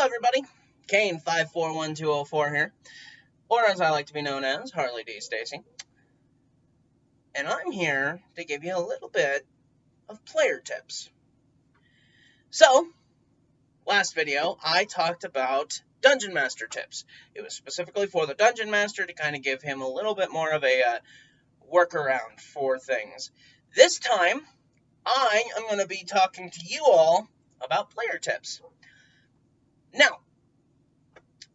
everybody, Kane541204 here, or as I like to be known as, Harley D. Stacy. And I'm here to give you a little bit of player tips. So, last video, I talked about Dungeon Master tips. It was specifically for the Dungeon Master to kind of give him a little bit more of a workaround for things. This time, I am going to be talking to you all about player tips. Now,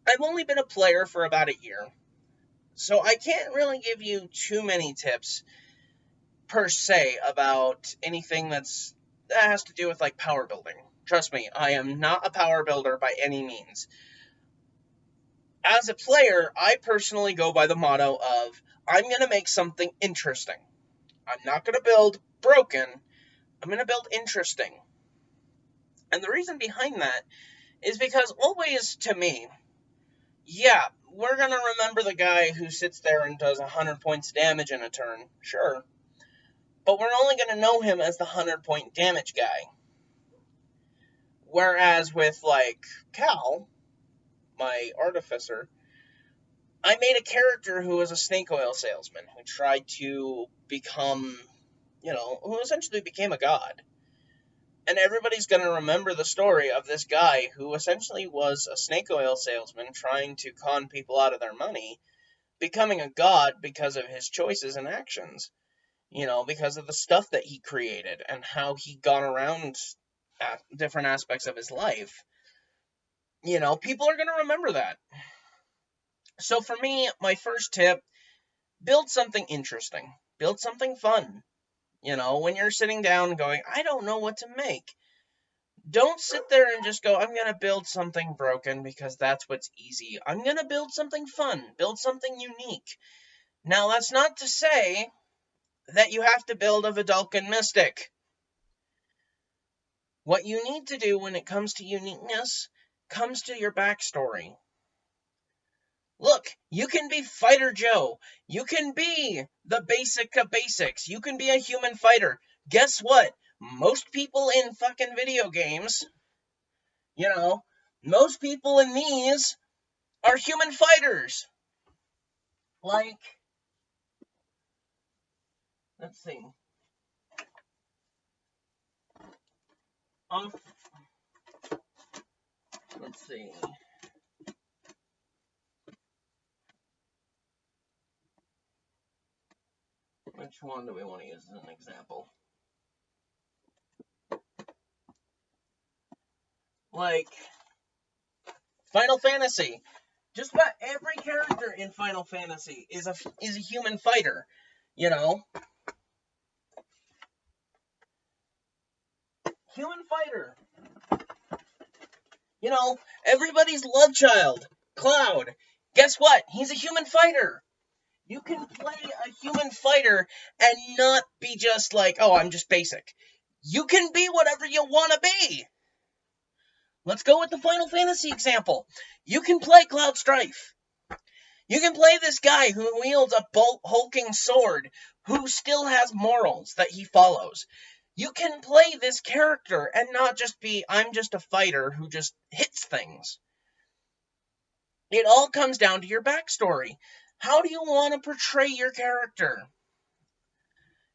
I've only been a player for about a year, so I can't really give you too many tips per se about anything that has to do with like power building. Trust me, I am not a power builder by any means. As a player, I personally go by the motto of I'm going to make something interesting. I'm not going to build broken, I'm going to build interesting. And the reason behind that is because always to me, yeah, we're going to remember the guy who sits there and does 100 points damage in a turn, sure. But we're only going to know him as the 100-point damage guy. Whereas with, like, Cal, my artificer, I made a character who was a snake oil salesman, who tried to become, who essentially became a god. And everybody's going to remember the story of this guy who essentially was a snake oil salesman trying to con people out of their money, becoming a god because of his choices and actions. Because of the stuff that he created and how he got around different aspects of his life. People are going to remember that. So for me, my first tip, build something interesting. Build something fun. When you're sitting down going, I don't know what to make. Don't sit there and just go, I'm going to build something broken because that's what's easy. I'm going to build something fun. Build something unique. Now, that's not to say that you have to build a Vidalcan Mystic. What you need to do when it comes to uniqueness comes to your backstory. Look, you can be Fighter Joe. You can be the basic of basics. You can be a human fighter. Guess what? Most people in fucking video games, most people in these are human fighters. Like, let's see. Let's see. Which one do we want to use as an example? Like, Final Fantasy. Just about every character in Final Fantasy is a human fighter, Human fighter. Everybody's love child, Cloud. Guess what? He's a human fighter. You can play a human fighter and not be just like, oh, I'm just basic. You can be whatever you want to be. Let's go with the Final Fantasy example. You can play Cloud Strife. You can play this guy who wields a hulking sword, who still has morals that he follows. You can play this character and not just be, I'm just a fighter who just hits things. It all comes down to your backstory. How do you want to portray your character?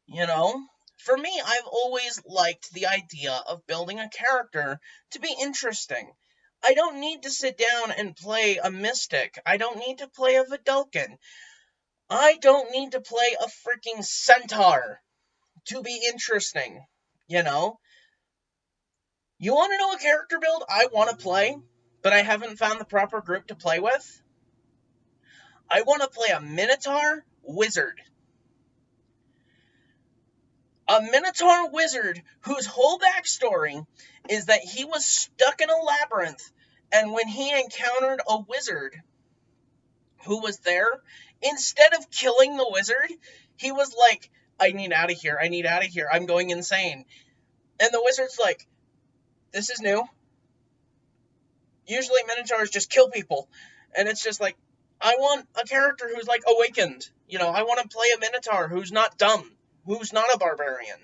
For me, I've always liked the idea of building a character to be interesting. I don't need to sit down and play a mystic. I don't need to play a Vidalcan. I don't need to play a freaking centaur to be interesting. You want to know a character build I want to play, but I haven't found the proper group to play with? I want to play a Minotaur Wizard. A Minotaur Wizard whose whole backstory is that he was stuck in a labyrinth, and when he encountered a wizard who was there, instead of killing the wizard, he was like, I need out of here, I'm going insane. And the wizard's like, this is new. Usually Minotaurs just kill people, and it's just like, I want a character who's like awakened. I want to play a Minotaur who's not dumb, who's not a barbarian.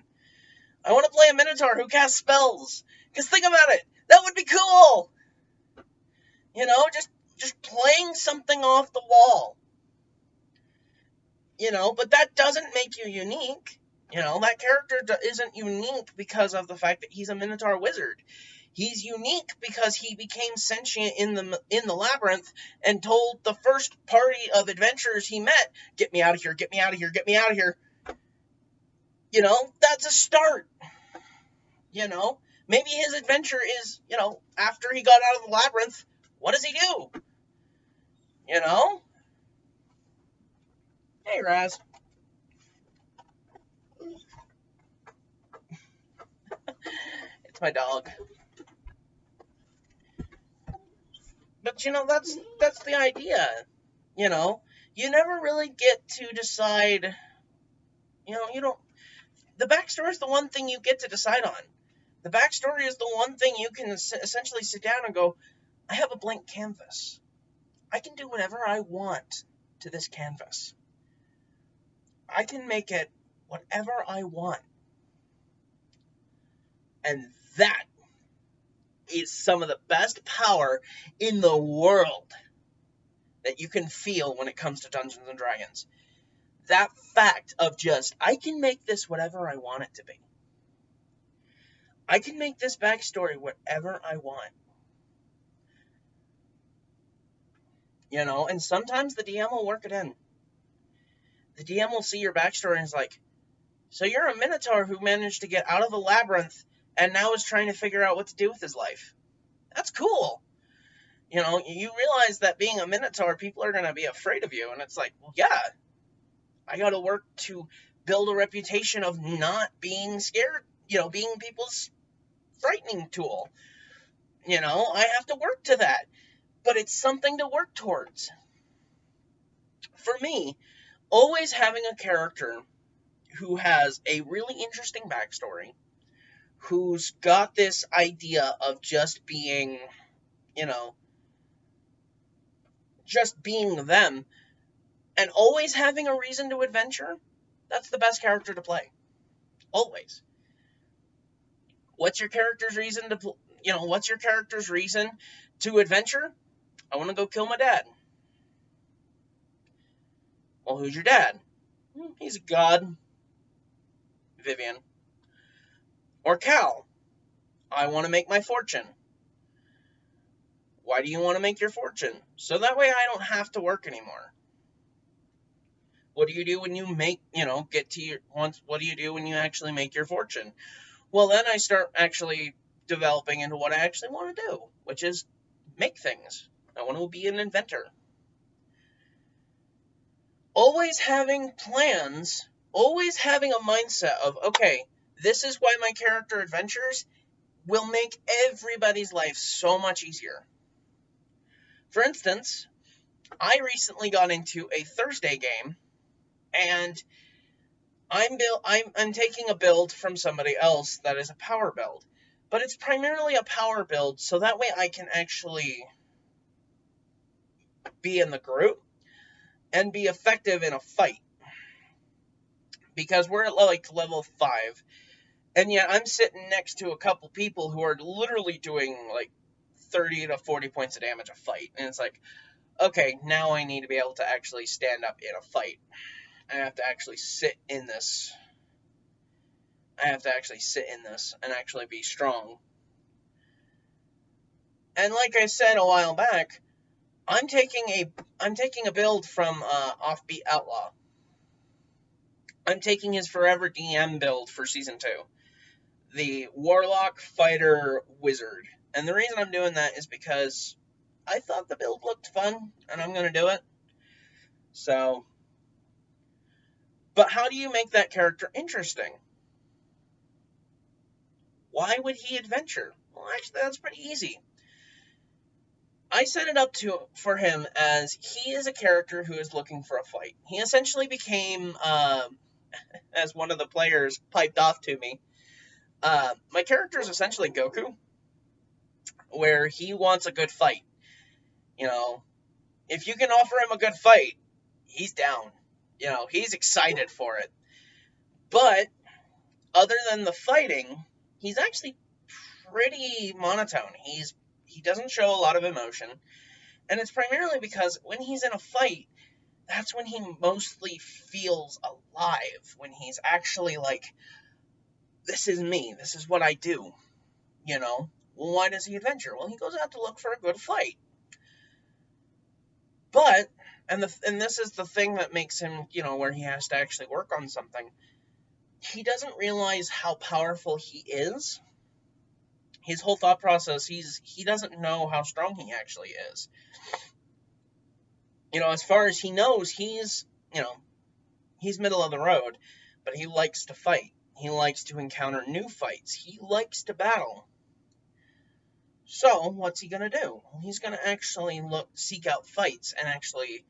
I want to play a Minotaur who casts spells. Because think about it, that would be cool. You know, just playing something off the wall. You know, but that doesn't make you unique. You know, that character isn't unique because of the fact that he's a Minotaur Wizard. He's unique because he became sentient in the labyrinth and told the first party of adventurers he met, "Get me out of here! Get me out of here! Get me out of here!" You know, that's a start. You know, maybe his adventure is, you know, after he got out of the labyrinth, what does he do? You know? Hey, Raz. It's my dog. But you know, that's the idea. You know, you never really get to decide. You know, you don't. The backstory is the one thing you get to decide on. The backstory is the one thing you can essentially sit down and go, I have a blank canvas. I can do whatever I want to this canvas. I can make it whatever I want. And that is some of the best power in the world that you can feel when it comes to Dungeons and Dragons. That fact of just, I can make this whatever I want it to be. I can make this backstory whatever I want. You know, and sometimes the DM will work it in. The DM will see your backstory and is like, so you're a Minotaur who managed to get out of the labyrinth and now is trying to figure out what to do with his life. That's cool. You know, you realize that being a Minotaur, people are going to be afraid of you. And it's like, well, yeah, I got to work to build a reputation of not being scared, you know, being people's frightening tool. You know, I have to work to that. But it's something to work towards. For me, always having a character who has a really interesting backstory, who's got this idea of just being, you know, just being them, and always having a reason to adventure, that's the best character to play. Always. What's your character's reason to, you know, what's your character's reason to adventure? I want to go kill my dad. Well, who's your dad? He's a god. Vivian. Or Cal. I want to make my fortune. Why do you want to make your fortune? So that way I don't have to work anymore. What do you do when you make, you know, get to your, once, what do you do when you actually make your fortune? Well, then I start actually developing into what I actually want to do, which is make things. I want to be an inventor. Always having plans, always having a mindset of, okay, this is why my character adventures, will make everybody's life so much easier. For instance, I recently got into a Thursday game, and I'm taking a build from somebody else that is a power build. But it's primarily a power build, so that way I can actually be in the group and be effective in a fight. Because we're at like level 5, and yet I'm sitting next to a couple people who are literally doing like 30 to 40 points of damage a fight. And it's like, okay, now I need to be able to actually stand up in a fight. I have to actually sit in this. I have to actually sit in this and actually be strong. And like I said a while back, I'm taking a build from Offbeat Outlaw. I'm taking his Forever DM build for Season 2. The Warlock Fighter Wizard. And the reason I'm doing that is because I thought the build looked fun, and I'm going to do it. So, but how do you make that character interesting? Why would he adventure? Well, actually, that's pretty easy. I set it up for him as he is a character who is looking for a fight. He essentially became, as one of the players piped off to me, my character is essentially Goku, where he wants a good fight. You know, if you can offer him a good fight, he's down. You know, he's excited for it. But other than the fighting, he's actually pretty monotone. He's he doesn't show a lot of emotion, and it's primarily because when he's in a fight, that's when he mostly feels alive, when he's actually like, this is me, this is what I do, you know? Well, why does he adventure? Well, he goes out to look for a good fight. But, and this is the thing that makes him, where he has to actually work on something. He doesn't realize how powerful he is. His whole thought process, he doesn't know how strong he actually is. As far as he knows, he's middle of the road, but he likes to fight. He likes to encounter new fights. He likes to battle. So, what's he going to do? Well, he's going to actually seek out fights and actually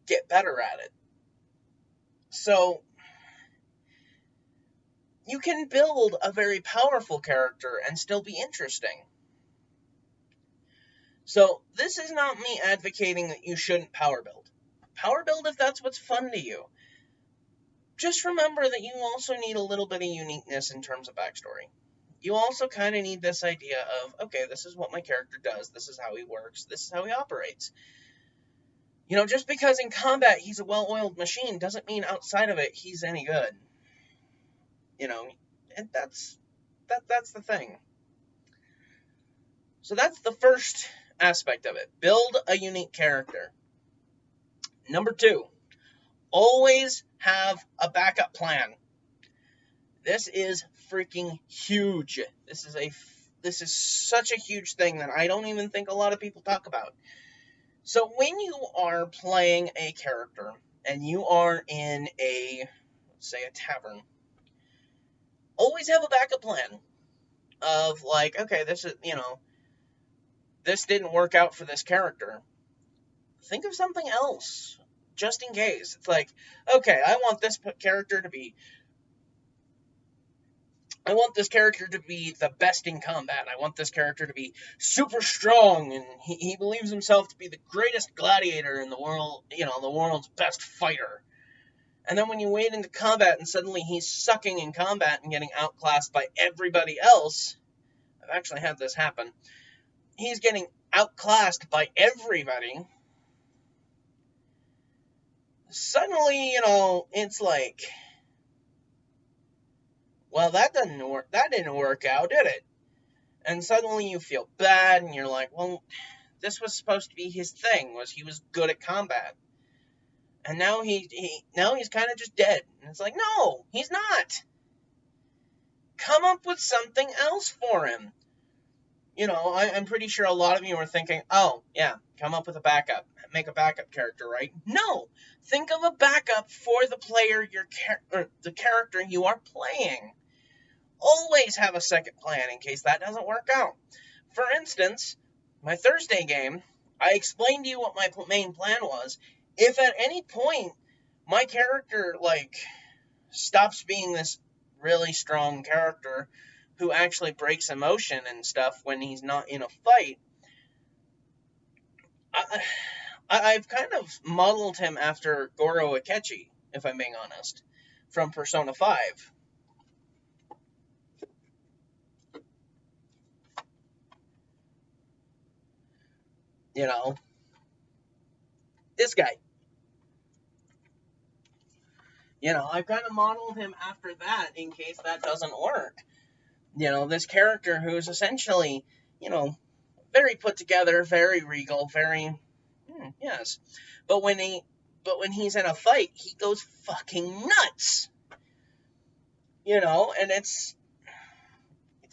get better at it. So, you can build a very powerful character and still be interesting. So, this is not me advocating that you shouldn't power build. Power build if that's what's fun to you. Just remember that you also need a little bit of uniqueness in terms of backstory. You also kind of need this idea of, okay, this is what my character does, this is how he works, this is how he operates. Just because in combat he's a well-oiled machine doesn't mean outside of it he's any good. And that's the thing. So that's the first aspect of it. Build a unique character. Number 2, always have a backup plan. This is freaking huge. This is such a huge thing that I don't even think a lot of people talk about. So when you are playing a character and you are in let's say a tavern, always have a backup plan of like, okay, this didn't work out for this character. Think of something else just in case. It's like, okay, I want this character to be the best in combat. I want this character to be super strong, and he believes himself to be the greatest gladiator in the world, the world's best fighter. And then when you wade into combat and suddenly he's sucking in combat and getting outclassed by everybody else, I've actually had this happen. He's getting outclassed by everybody. Suddenly, it's like, well, that didn't work out, did it? And suddenly you feel bad, and you're like, well, this was supposed to be his thing, was he was good at combat. And now he's kind of just dead. And it's like, no, he's not. Come up with something else for him. I'm pretty sure a lot of you are thinking, oh, yeah, come up with a backup. Make a backup character, right? No. Think of a backup for the player, the character you are playing. Always have a second plan in case that doesn't work out. For instance, my Thursday game, I explained to you what my main plan was. If at any point my character, stops being this really strong character who actually breaks emotion and stuff when he's not in a fight, I've kind of modeled him after Goro Akechi, if I'm being honest, from Persona 5. This guy. I've kind of modeled him after that in case that doesn't work. This character who's essentially, very put together, very regal, very, yes. But when he's in a fight, he goes fucking nuts. And it's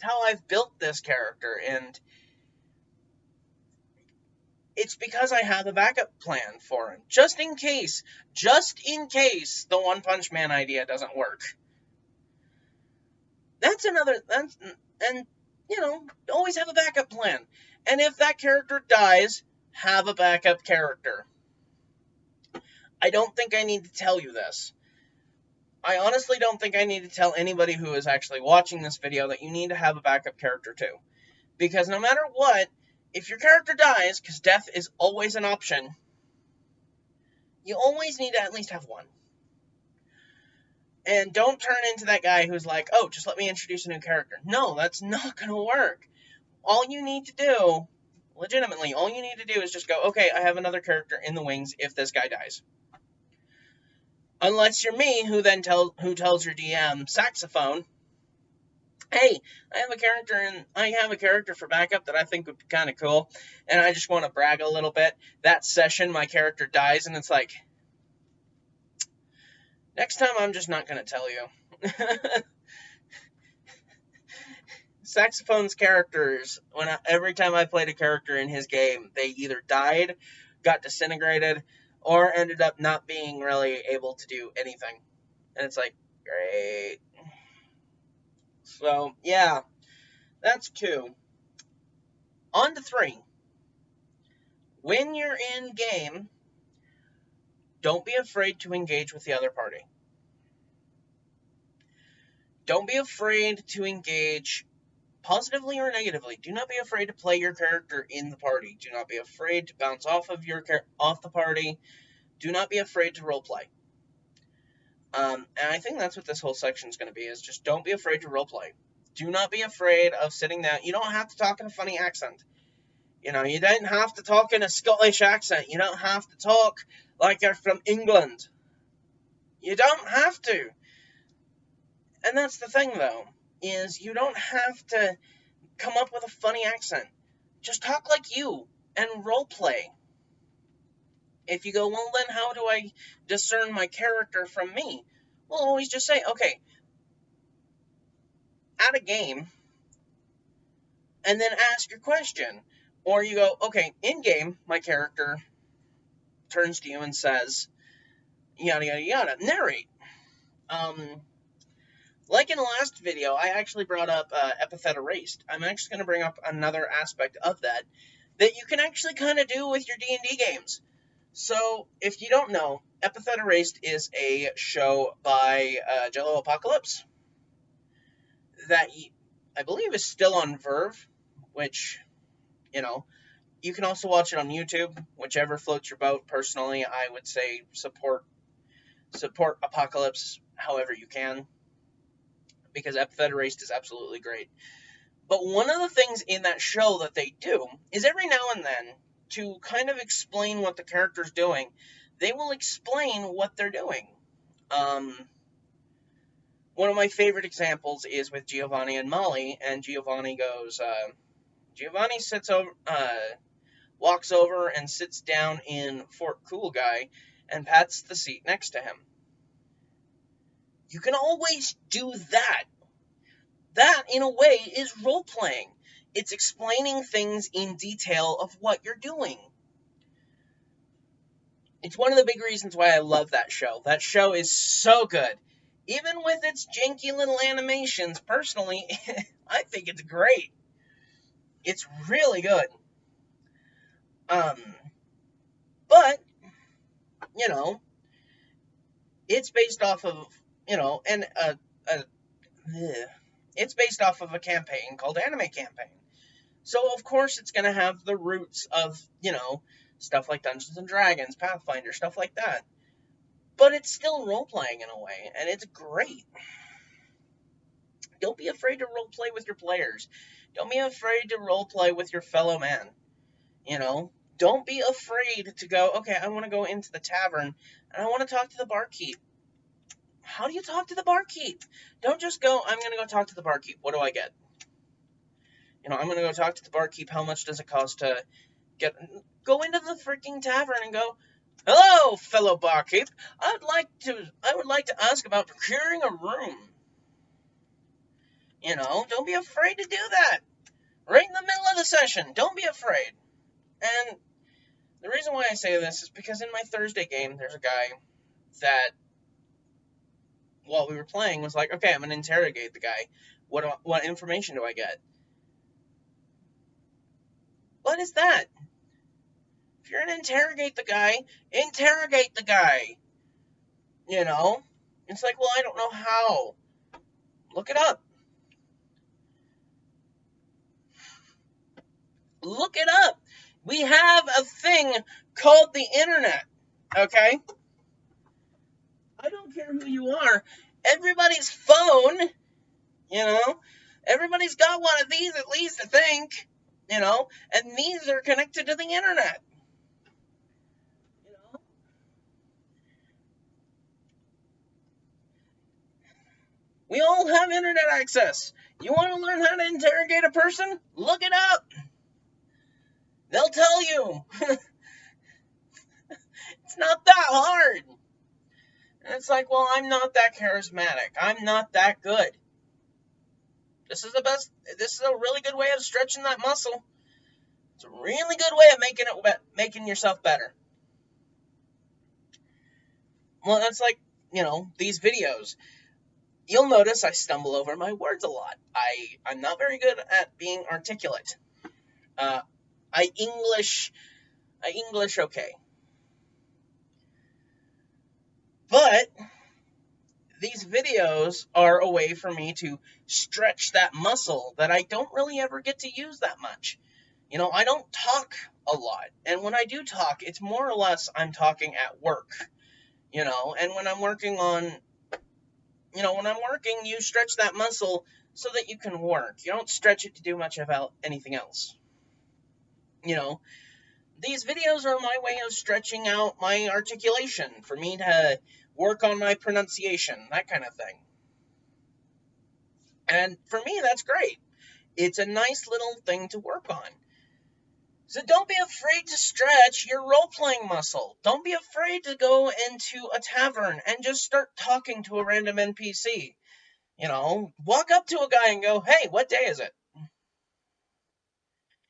how I've built this character, and it's because I have a backup plan for him. Just in case the One Punch Man idea doesn't work. And always have a backup plan. And if that character dies, have a backup character. I don't think I need to tell you this. I honestly don't think I need to tell anybody who is actually watching this video that you need to have a backup character too. Because no matter what, if your character dies, because death is always an option, you always need to at least have one. And don't turn into that guy who's like, oh, just let me introduce a new character. No, that's not going to work. All you need to do Legitimately, all you need to do is just go, okay, I have another character in the wings if this guy dies. Unless you're me, who tells your DM saxophone, hey, I have a character for backup that I think would be kind of cool, and I just want to brag a little bit. That session, my character dies, and it's like, next time I'm just not going to tell you. Saxophone's characters, every time I played a character in his game, they either died, got disintegrated, or ended up not being really able to do anything. And it's like, great. So, yeah, that's 2. On to 3. When you're in game, don't be afraid to engage with the other party. Don't be afraid to engage positively or negatively. Do not be afraid to play your character in the party. Do not be afraid to bounce off the party. Do not be afraid to roleplay. And I think that's what this whole section is going to be, is just don't be afraid to roleplay. Do not be afraid of sitting down. You don't have to talk in a funny accent. You don't have to talk in a Scottish accent. You don't have to talk like you're from England. You don't have to. And that's the thing, though, is you don't have to come up with a funny accent. Just talk like you and roleplay. If you go, well, then how do I discern my character from me? Well, always just say, okay, at a game, and then ask your question. Or you go, okay, in game, my character turns to you and says, yada, yada, yada, narrate. Like in the last video, I actually brought up epithet erased. I'm actually going to bring up another aspect of that you can actually kind of do with your D&D games. So, if you don't know, Epithet Erased is a show by Jello Apocalypse that I believe is still on Verve, which, you can also watch it on YouTube, whichever floats your boat. Personally, I would say support Apocalypse however you can, because Epithet Erased is absolutely great. But one of the things in that show that they do is every now and then, to kind of explain what the character's doing, they will explain what they're doing. One of my favorite examples is with Giovanni and Molly, and Giovanni goes, Giovanni walks over and sits down in Fort Cool Guy and pats the seat next to him. You can always do that. That, in a way, is role-playing. It's explaining things in detail of what you're doing. It's one of the big reasons why I love that show. That show is so good. Even with its janky little animations, personally, I think it's great. It's really good. But, it's based off of, it's based off of a campaign called Anime Campaign. So, of course, it's going to have the roots of, stuff like Dungeons & Dragons, Pathfinder, stuff like that. But it's still role-playing in a way, and it's great. Don't be afraid to role-play with your players. Don't be afraid to role-play with your fellow man. Don't be afraid to go, okay, I want to go into the tavern, and I want to talk to the barkeep. How do you talk to the barkeep? Don't just go, I'm going to go talk to the barkeep. What do I get? I'm going to go talk to the barkeep. How much does it cost to go into the freaking tavern and go, hello, fellow barkeep. I would like to ask about procuring a room. Don't be afraid to do that. Right in the middle of the session. Don't be afraid. And the reason why I say this is because in my Thursday game, there's a guy that, while we were playing, was like, okay, I'm going to interrogate the guy. What information do I get? What is that? If you're going to interrogate the guy, interrogate the guy. It's like, well, I don't know how. Look it up. Look it up. We have a thing called the internet, okay? I don't care who you are. Everybody's phone, everybody's got one of these at least, I think. and these are connected to the internet. You know, we all have internet access. You want to learn how to interrogate a person? Look it up. They'll tell you. It's not that hard. And it's like, well, I'm not that charismatic. I'm not that good. This is the best. This is a really good way of stretching that muscle. It's a really good way of making yourself better. Well, that's like, these videos. You'll notice I stumble over my words a lot. I'm not very good at being articulate. Uh, I English okay. But these videos are a way for me to stretch that muscle that I don't really ever get to use that much. I don't talk a lot. And when I do talk, it's more or less I'm talking at work. And when I'm working you stretch that muscle so that you can work. You don't stretch it to do much about anything else. These videos are my way of stretching out my articulation for me to work on my pronunciation, that kind of thing. And for me, that's great. It's a nice little thing to work on. So don't be afraid to stretch your role-playing muscle. Don't be afraid to go into a tavern and just start talking to a random NPC. Walk up to a guy and go, "Hey, what day is it?"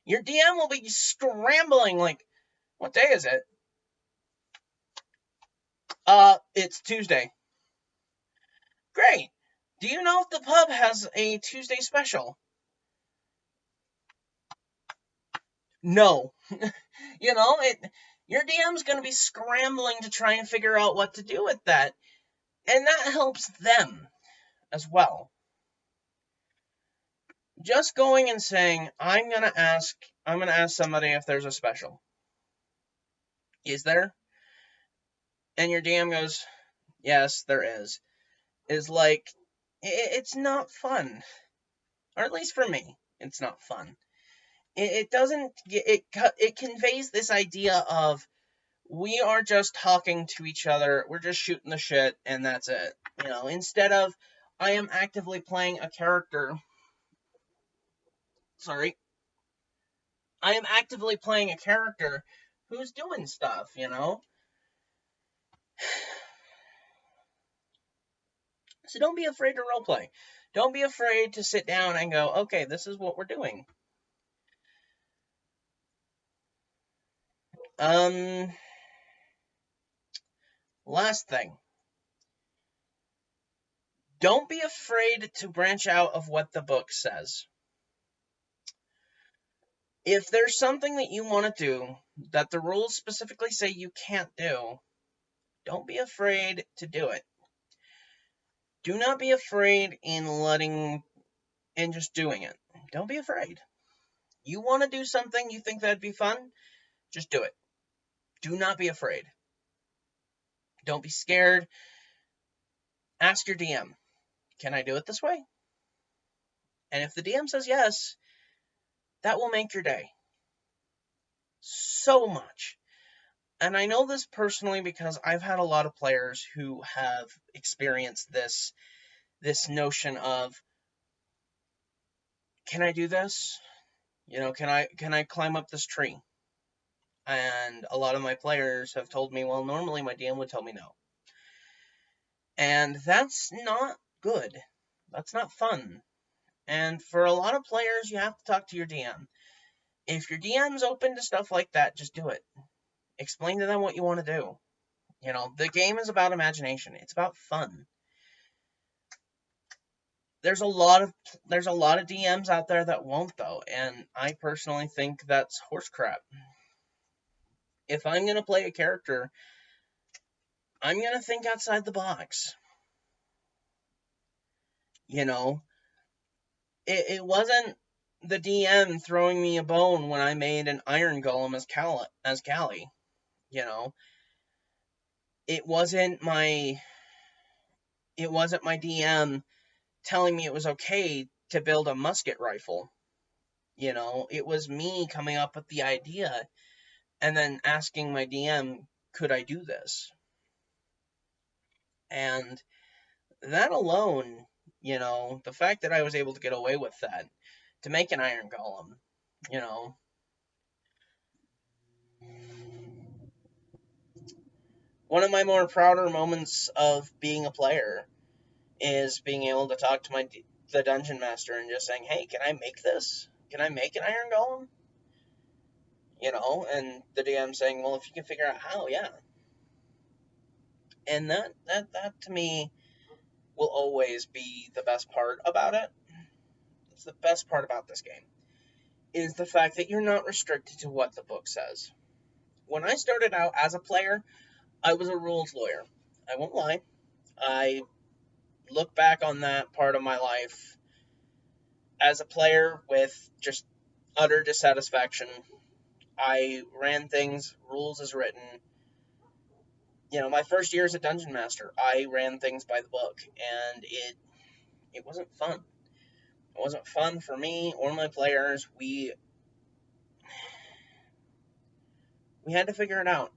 Your DM will be scrambling like, "What day is it?" It's Tuesday. Great. Do you know if the pub has a Tuesday special? No. Your DM's going to be scrambling to try and figure out what to do with that. And that helps them as well. Just going and saying, I'm going to ask somebody if there's a special. Is there? And your DM goes, yes, there is like, it's not fun. Or at least for me, it's not fun. It doesn't, it conveys this idea of, we are just talking to each other, we're just shooting the shit, and that's it. Instead of, I am actively playing a character. Sorry. I am actively playing a character who's doing stuff. So don't be afraid to roleplay. Don't be afraid to sit down and go, okay, this is what we're doing. Last thing. Don't be afraid to branch out of what the book says. If there's something that you want to do that the rules specifically say you can't do, don't be afraid to do it. Do not be afraid in just doing it. Don't be afraid. You want to do something, you think that'd be fun, just do it. Do not be afraid. Don't be scared. Ask your DM, can I do it this way? And if the DM says yes, that will make your day. So much. And I know this personally because I've had a lot of players who have experienced this notion of, can I do this? Can I climb up this tree? And a lot of my players have told me, well, normally my DM would tell me no. And that's not good. That's not fun. And for a lot of players, you have to talk to your DM. If your DM's open to stuff like that, just do it. Explain to them what you want to do. The game is about imagination. It's about fun. There's a lot of DMs out there that won't, though, and I personally think that's horse crap. If I'm going to play a character, I'm going to think outside the box. It wasn't the DM throwing me a bone when I made an iron golem as Callie. It wasn't my DM telling me it was okay to build a musket rifle. You know, it was me coming up with the idea and then asking my DM, could I do this? And that alone, you know, the fact that I was able to get away with that, to make an iron golem, you know, one of my more prouder moments of being a player is being able to talk to the dungeon master and just saying, "Hey, can I make this? Can I make an iron golem?" You know, and the DM saying, "Well, if you can figure out how, yeah." And that to me will always be the best part about it. It's the best part about this game is the fact that you're not restricted to what the book says. When I started out as a player, I was a rules lawyer. I won't lie. I look back on that part of my life as a player with just utter dissatisfaction. I ran things, rules as written. You know, my first year as a dungeon master, I ran things by the book, and it wasn't fun. It wasn't fun for me or my players. We had to figure it out.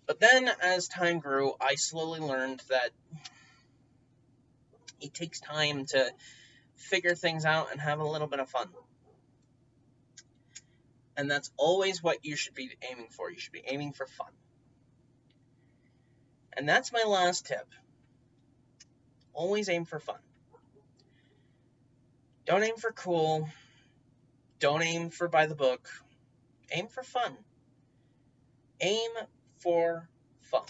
But then, as time grew, I slowly learned that it takes time to figure things out and have a little bit of fun. And that's always what you should be aiming for. You should be aiming for fun. And that's my last tip. Always aim for fun. Don't aim for cool. Don't aim for by the book. Aim for fun. Aim for fun.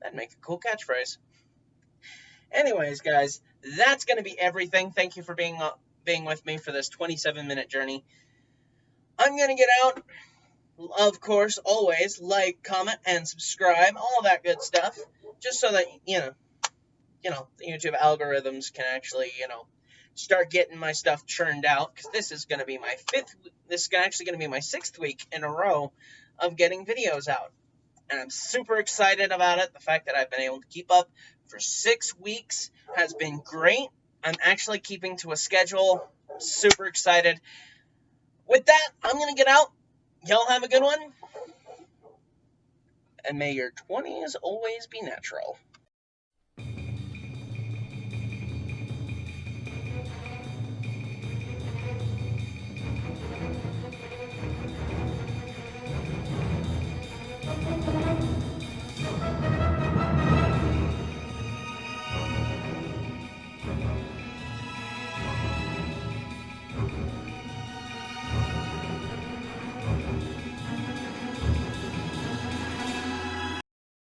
That'd make a cool catchphrase. Anyways, guys, that's going to be everything. Thank you for being with me for this 27-minute journey. I'm going to get out. Of course, always like, comment, and subscribe. All that good stuff. Just so that, the YouTube algorithms can actually, start getting my stuff churned out. Because this is going to be this is actually going to be my 6th week in a row of getting videos out. And I'm super excited about it. The fact that I've been able to keep up for 6 weeks has been great. I'm actually keeping to a schedule. I'm super excited. With that, I'm going to get out. Y'all have a good one. And may your 20s always be natural.